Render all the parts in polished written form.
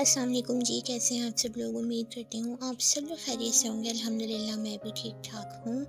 अस्सलाम वालेकुम जी, कैसे हैं आप सब लोग। उम्मीद करती हूँ आप सब लोग खैरियत से होंगे। अल्हम्दुलिल्लाह मैं भी ठीक ठाक हूँ।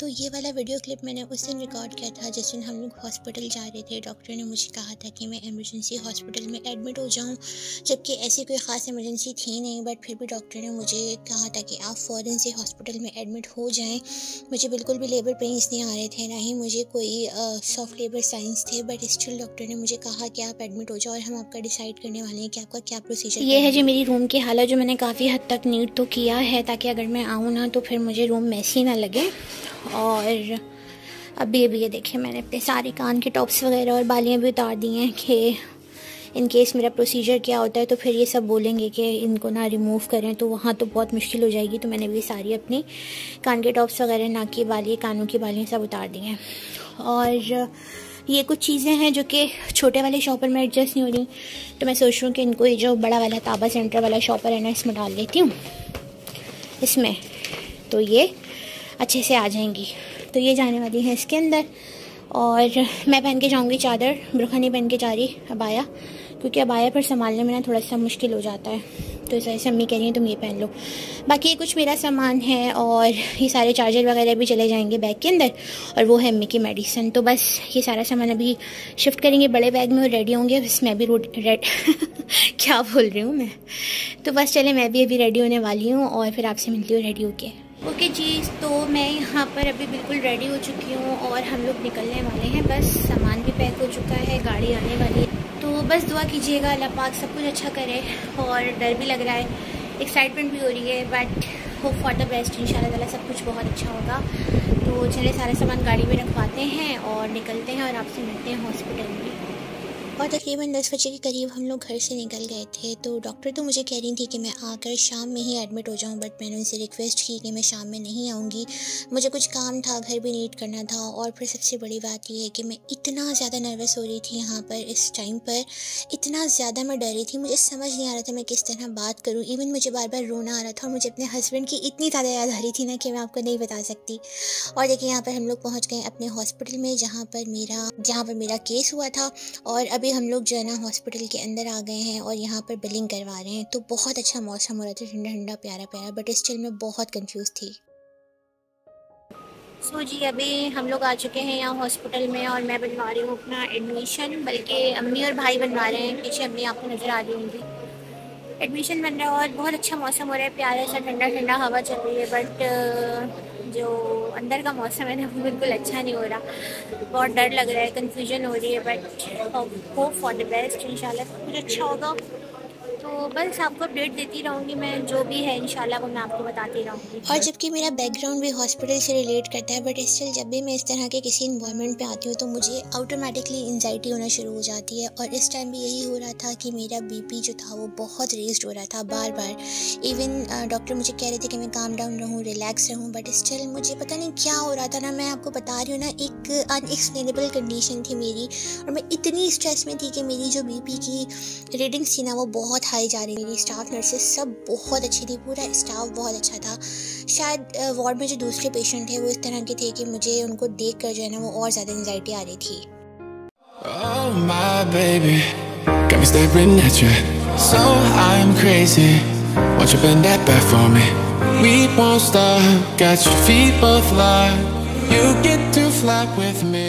तो ये वाला वीडियो क्लिप मैंने उस दिन रिकॉर्ड किया था जिस दिन हम लोग हॉस्पिटल जा रहे थे। डॉक्टर ने मुझे कहा था कि मैं इमरजेंसी हॉस्पिटल में एडमिट हो जाऊँ, जबकि ऐसी कोई ख़ास इमरजेंसी थी नहीं, बट फिर भी डॉक्टर ने मुझे कहा था कि आप फ़ौरन से हॉस्पिटल में एडमिट हो जाएँ। मुझे बिल्कुल भी लेबर पेन्स नहीं आ रहे थे, ना ही मुझे कोई सॉफ्ट लेबर साइंस थे, बट स्टिल डॉक्टर ने मुझे कहा कि आप एडमिट हो जाओ और हम आपका डिसाइड करने वाले हैं कि आपका क्या प्रोसीजर। ये है जी मेरी रूम की हालत, जो मैंने काफ़ी हद तक नीट तो किया है ताकि अगर मैं आऊँ ना तो फिर मुझे रूम मैसी ना लगे। और अभी ये देखें, मैंने अपने सारे कान के टॉप्स वगैरह और बालियाँ भी उतार दी हैं कि इन केस मेरा प्रोसीजर क्या होता है तो फिर ये सब बोलेंगे कि इनको ना रिमूव करें, तो वहाँ तो बहुत मुश्किल हो जाएगी। तो मैंने भी सारी अपनी कान के टॉप्स वगैरह, नाक की बाली, कानों की बालियाँ सब उतार दी हैं। और ये कुछ चीज़ें हैं जो कि छोटे वाले शॉपर में एडजस्ट नहीं हो रही, तो मैं सोच रही हूँ कि इनको ये जो बड़ा वाला ताबा सेंटर वाला शॉपर है ना, इसमें डाल लेती हूँ इसमें, तो ये अच्छे से आ जाएंगी। तो ये जाने वाली है इसके अंदर, और मैं पहन के जाऊँगी चादर, बुरखा नहीं पहन के जा रही अबाया, क्योंकि अबाया पर संभालने में ना थोड़ा सा मुश्किल हो जाता है। तो इस वजह से अम्मी कह रही हैं तुम ये पहन लो। बाकी ये कुछ मेरा सामान है और ये सारे चार्जर वगैरह भी चले जाएंगे बैग के अंदर, और वो है अम्मी की मेडिसिन। तो बस ये सारा सामान अभी शिफ्ट करेंगे बड़े बैग में और रेडी होंगे। बस मैं भी रेड क्या बोल रही हूँ मैं। तो बस चले, मैं भी अभी रेडी होने वाली हूँ और फिर आपसे मिलती हूँ रेडी होके। ओके जी, तो मैं यहाँ पर अभी बिल्कुल रेडी हो चुकी हूँ और हम लोग निकलने वाले हैं। बस सामान भी पैक हो चुका है, गाड़ी आने वाली है। तो बस दुआ कीजिएगा अल्लाह पाक सब कुछ अच्छा करे। और डर भी लग रहा है, एक्साइटमेंट भी हो रही है, but hope for the best. इंशाल्लाह ताला सब कुछ बहुत अच्छा होगा। तो चलिए सारा सामान गाड़ी में रखवाते हैं और निकलते हैं और आपसे मिलते हैं हॉस्पिटल में। और तकरीबन 10 बजे के करीब हम लोग घर से निकल गए थे। तो डॉक्टर तो मुझे कह रही थी कि मैं आकर शाम में ही एडमिट हो जाऊं, बट मैंने उनसे रिक्वेस्ट की कि मैं शाम में नहीं आऊंगी, मुझे कुछ काम था, घर भी नीट करना था। और फिर सबसे बड़ी बात यह है कि मैं इतना ज़्यादा नर्वस हो रही थी यहाँ पर, इस टाइम पर इतना ज़्यादा मैं डरी थी, मुझे समझ नहीं आ रहा था मैं किस तरह बात करूँ। इवन मुझे बार बार रोना आ रहा था और मुझे अपने हस्बैंड की इतनी ज़्यादा याद आ रही थी ना कि मैं आपको नहीं बता सकती। और देखिए यहाँ पर हम लोग पहुँच गए अपने हॉस्पिटल में जहाँ पर मेरा केस हुआ था। और अभी हम लोग जो है ना हॉस्पिटल के अंदर आ गए हैं और यहाँ पर बिलिंग करवा रहे हैं। तो बहुत अच्छा मौसम हो रहा था, ठंडा ठंडा प्यारा प्यारा, बट स्टिल मैं बहुत कंफ्यूज थी। सो जी अभी हम लोग आ चुके हैं यहाँ हॉस्पिटल में और मैं बनवा रही हूँ अपना एडमिशन, बल्कि अम्मी और भाई बनवा रहे हैं, पीछे अम्मी आपको नज़र आ रही होंगी। एडमिशन बन रहा है और बहुत अच्छा मौसम हो रहा है, प्यारा सा ठंडा ठंडा हवा चल रही है। बट जो अंदर का मौसम है ना वो बिल्कुल अच्छा नहीं हो रहा, बहुत डर लग रहा है, कंफ्यूजन हो रही है। But hope for the best, इंशाल्लाह सब कुछ अच्छा होगा। तो बस आपको अपडेट देती रहूँगी मैं, जो भी है इंशाल्लाह वो मैं आपको बताती रहूँगी। और जबकि मेरा बैकग्राउंड भी हॉस्पिटल से रिलेट करता है, बट स्टिल जब भी मैं इस तरह के किसी इन्वायरमेंट पे आती हूँ तो मुझे ऑटोमेटिकली एंजाइटी होना शुरू हो जाती है। और इस टाइम भी यही हो रहा था कि मेरा बीपी जो था वो बहुत रेज्ड हो रहा था बार बार। इवन डॉक्टर मुझे कह रहे थे कि मैं काम डाउन रहूँ, रिलैक्स रहूँ, बट स्टिल मुझे पता नहीं क्या हो रहा था ना। मैं आपको बता रही हूँ ना, एक अनएक्सप्लेनेबल कंडीशन थी मेरी, और मैं इतनी स्ट्रेस में थी कि मेरी जो बीपी की रीडिंग्स थी ना वो बहुत हाई जा रही। मेरी स्टाफ नर्सेस सब बहुत अच्छी थी, पूरा स्टाफ बहुत अच्छा था। शायद वार्ड में जो दूसरे पेशेंट थे वो इस तरह के थे कि मुझे उनको देख कर जो है ना वो और ज़्यादा एंजाइटी आ रही थी। Oh my baby, got me staring at you, so I'm crazy. Won't you bend that back for me? We won't stop, got your feet both locked. You get to fly with me.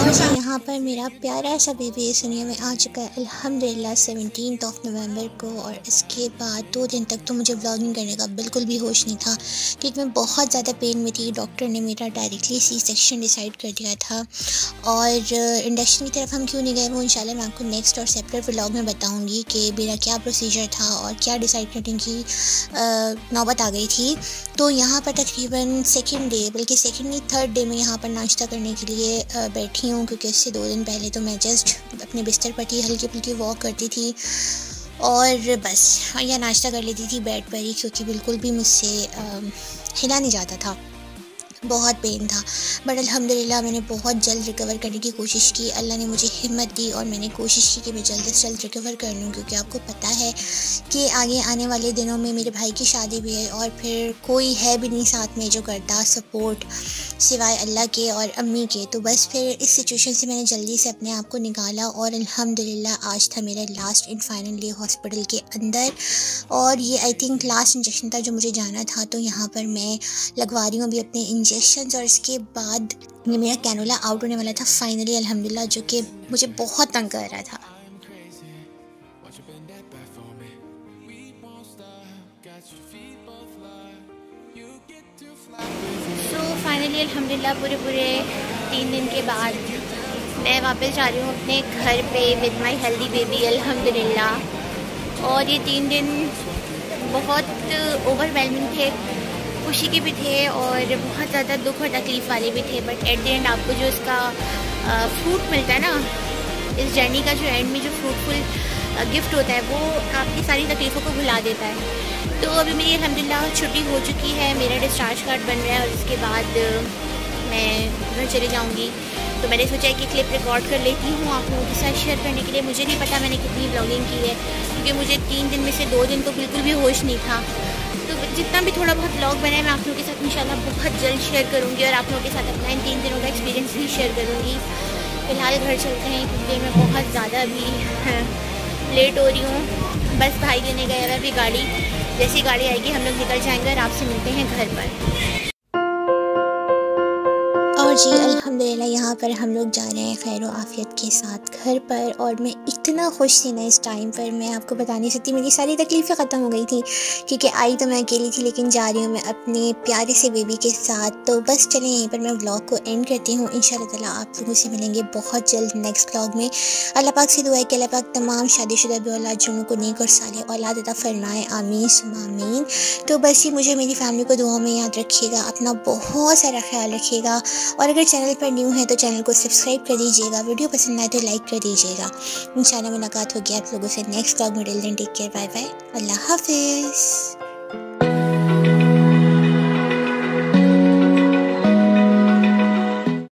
और यहाँ पर मेरा प्यारा सा baby इस दुनिया में आ चुका है अल्हम्दुलिल्लाह 17 नवंबर को। और इसके बाद 2 दिन तक तो मुझे व्लॉगिंग करने का बिल्कुल भी होश नहीं था क्योंकि मैं बहुत ज़्यादा पेन में थी। डॉक्टर ने मेरा डायरेक्टली सी सेक्शन डिसाइड कर दिया था। और इंडक्शन की तरफ हम क्यों नहीं गए वो इंशाल्लाह मैं आपको नेक्स्ट और सेपरेट व्लॉग में बताऊँगी कि मेरा क्या प्रोसीजर था और क्या डिसाइड करने की नौबत आ गई थी। तो यहाँ पर तकरीबन सेकेंड डे बल्कि सेकेंड नहीं थर्ड डे में यहाँ पर नाश्ता करने के लिए बैठी हूँ क्योंकि इससे 2 दिन पहले तो मैं जस्ट अपने बिस्तर पर थी, हल्की फुल्की वॉक करती थी और बस या नाश्ता कर लेती थी बेड पर ही क्योंकि बिल्कुल भी मुझसे हिला नहीं जाता था, बहुत पेन था। बट अल्हम्दुलिल्लाह मैंने बहुत जल्द रिकवर करने की कोशिश की। अल्लाह ने मुझे हिम्मत दी और मैंने कोशिश की कि मैं जल्द से जल्द रिकवर कर लूँ क्योंकि आपको पता है कि आगे आने वाले दिनों में मेरे भाई की शादी भी है और फिर कोई है भी नहीं साथ में जो करता सपोर्ट सिवाय अल्लाह के और अम्मी के। तो बस फिर इस सिचुएशन से मैंने जल्दी से अपने आप को निकाला और अल्हम्दुलिल्लाह आज था मेरा last and final day hospital के अंदर। और ये आई थिंक लास्ट इंजेक्शन था जो मुझे जाना था। तो यहाँ पर मैं लगवा रही हूँ अभी अपने इंजेक्शन और इसके बाद ये मेरा कैनुला आउट होने वाला था फाइनली अल्हम्दुलिल्लाह, जो कि मुझे बहुत तंग कर रहा था। फाइनली अल्हम्दुलिल्लाह पूरे 3 दिन के बाद मैं वापस जा रही हूँ अपने घर पे विद माई हेल्दी बेबी अल्हम्दुलिल्लाह। और ये 3 दिन बहुत ओवरवेलमिंग थे, खुशी के भी थे और बहुत ज़्यादा दुख और तकलीफ़ वाले भी थे। बट एट द एंड आपको जो इसका फ्रूट मिलता है ना, इस जर्नी का जो एंड में जो फ्रूटफुल गिफ्ट होता है वो आपकी सारी तकलीफ़ों को भुला देता है। तो अभी मेरी अल्हम्दुलिल्लाह छुट्टी हो चुकी है, मेरा डिस्चार्ज कार्ड बन रहा है और इसके बाद मैं घर चली जाऊंगी। तो मैंने सोचा कि क्लिप रिकॉर्ड कर लेती हूँ आप लोगों के साथ शेयर करने के लिए। मुझे नहीं पता मैंने कितनी व्लॉगिंग की है क्योंकि मुझे 3 दिन में से 2 दिन तो बिल्कुल भी होश नहीं था। तो जितना भी थोड़ा बहुत व्लॉग बना है मैं आप लोगों के साथ इंशाल्लाह बहुत जल्द शेयर करूँगी और आप लोगों के साथ अपना इन 3 दिनों का एक्सपीरियंस भी शेयर करूँगी। फ़िलहाल घर चलते हैं क्योंकि मैं बहुत ज़्यादा अभी लेट हो रही हूँ। बस भाई देने गया है अभी गाड़ी, जैसी गाड़ी आएगी हम लोग निकल जाएंगे और आपसे मिलते हैं घर पर। और जी अल्हम्दुलिल्लाह यहाँ पर हम लोग जा रहे हैं खैर आफियत के साथ घर पर। और मैं इतना खुश थी ना इस टाइम पर, मैं आपको बता नहीं सकती। मेरी सारी तकलीफ़ें ख़त्म हो गई थी क्योंकि आई तो मैं अकेली थी लेकिन जा रही हूँ मैं अपने प्यारे से बेबी के साथ। तो बस चलें यहीं पर मैं व्लॉग को एंड करती हूँ। इंशाल्लाह ताला आप लोगों से मिलेंगे बहुत जल्द नेक्स्ट व्लॉग में। अल्लाह पाक से दुआ है कि अल्लाह पाक तमाम शादीशुदा औलाद जुनों को नेक और साले औलाद अता फरमाए, आमीन सुम्मा आमीन। तो बस ये मुझे मेरी फैमिली को दुआ में याद रखिएगा, अपना बहुत सारा ख्याल रखिएगा। और अगर चैनल पर न्यू है तो चैनल को सब्सक्राइब कर दीजिएगा, वीडियो पसंद आए तो लाइक कर दीजिएगा। इंशाल्लाह मुलाकात होगी आप लोगों से नेक्स्ट व्लॉग में। Till then take care, bye bye, अल्लाह हाफिज़।